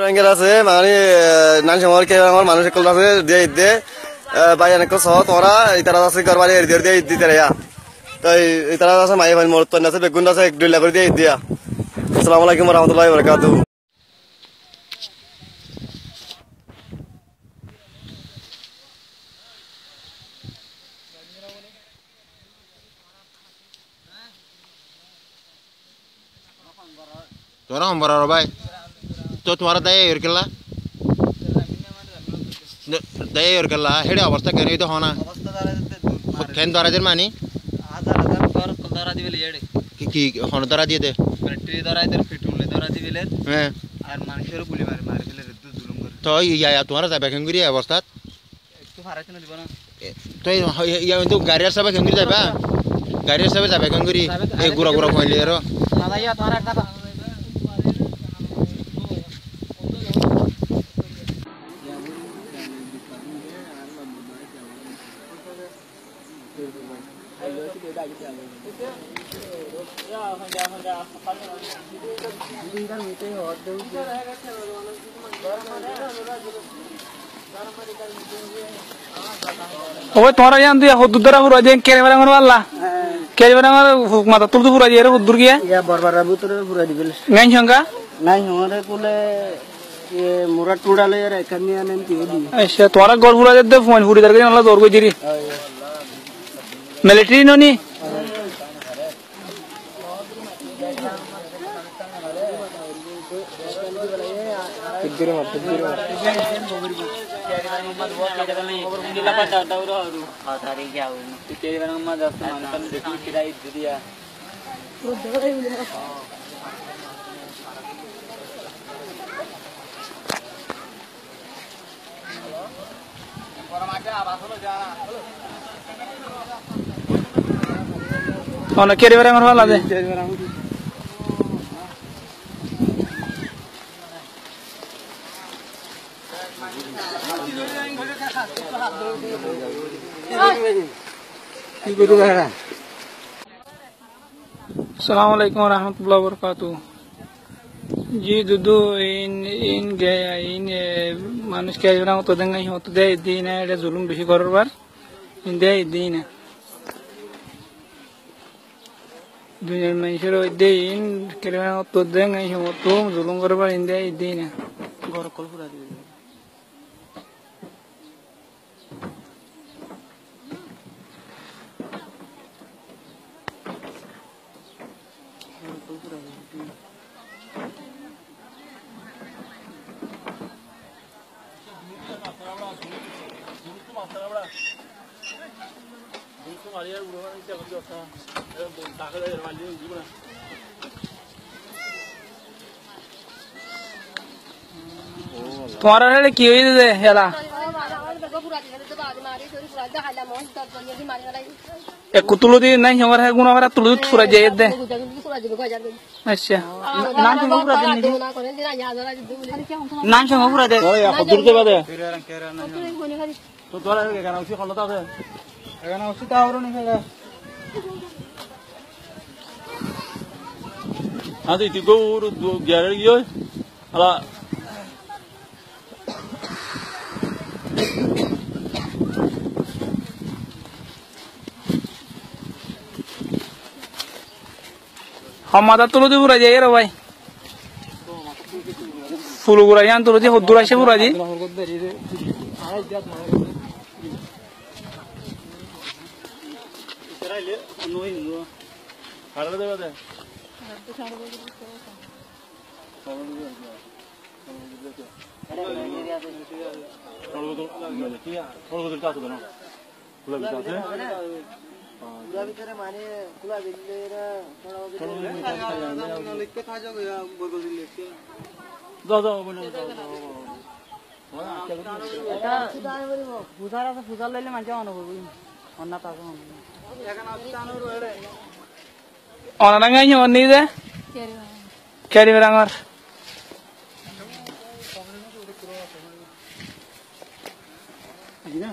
রঙের আছে মানে নান সময় কে আমার মানুষ কল আছে দিয়ে দে বাইরে কো সহ তোরা ইতারা আছে করবারে দিয়ে দিতে রে তাই ইতারা আছে মাই ভাই মোর তো আছে বেগুন আছে 1-2 লাখ করে দিয়ে দিয়া আসসালামু আলাইকুম ওয়া রাহমাতুল্লাহি ওয়া বারাকাতুহু তোরা हम बराबर भाई तो तुम्हारा दया और केला दया और केला हेडे अवस्था केने तो होना खेन द्वारा जर मानी हजार द्वारा दिबेले येडे की होन द्वारा दिए दे बैटरी द्वारा इधर पेट्रोल द्वारा दिबेले हां আর মানুষের গুলি মারি ফেলে রে জুলুম করে तो या तुम्हारा जाबे केंगुरी अवस्था একটু হারাইতে না দিব না तो या तो गाड़ियार सब केंगुरी जाबा गाड़ियार सब जाबे केंगुरी ए गुरा गुरा खोइले रो দাদাইয়া তোমার একটা ওই তোরা জান তুই হদ্দুরা পুরো যে কেরেবারা মর আল্লাহ কেরেবারা মর মাথা তুলতে পুরো যে হদ্দুর গিয়া ইয়া বরবারা ভিতরে পুরো দিবেল গাইন সংখ্যা নাই হরে কোলে এ মুরা টুড়ালে এর এখানে আনেন কি দি আচ্ছা তোরা গল পুরো যে ফোন পুরি দরকে আল্লাহ দর কই দিরি মিলিটারি ননি ইগরে মত অনেক কেরেবারা মর আল্লাহ দে अस्सलाम वालेकुम रहमतुल्लाहि व बरकातुहू जी दुदू इन गया इन मानुष के जरा तो दंगा ही होता दे दिन है ये जुल्म बेशी करबार इन दे दिन है दुनिया में इशरो दे इन केरा तो दंगा ही होता जुल्म करबार इन दे दिन है घर कल पूरा दे तुम्हारा रे की होई दे याला एक कुतुलु दी नहीं हमर है गुना वाला तुलु पूरा जे दे अच्छा नाम से पूरा दे नाम से पूरा दे ओए खुदुर के बादे तो तोरा के गाना उसी खलता है गाना उसी तावरो नहीं है हां तो इतिगो ग्यारह गयो हला हम माता तुलो दी पूरा जाइए रे भाई फूल गुरा यान तुलो दी हद्दुरा से पूरा जी पूरा ভিতরে মানে খোলা দিলে এরা থোড়া লিখতে খা যাবে বলবো লিখতে দাও দাও বলে এটা সুদাই বলিব ফুজারা তো ফুজার লইলে মানে অনুভব অন্য তাকে এখানে আস্তানো রইলে অনাঙ্গাই হনি দে কেরি বেরাঙ্গার আইনা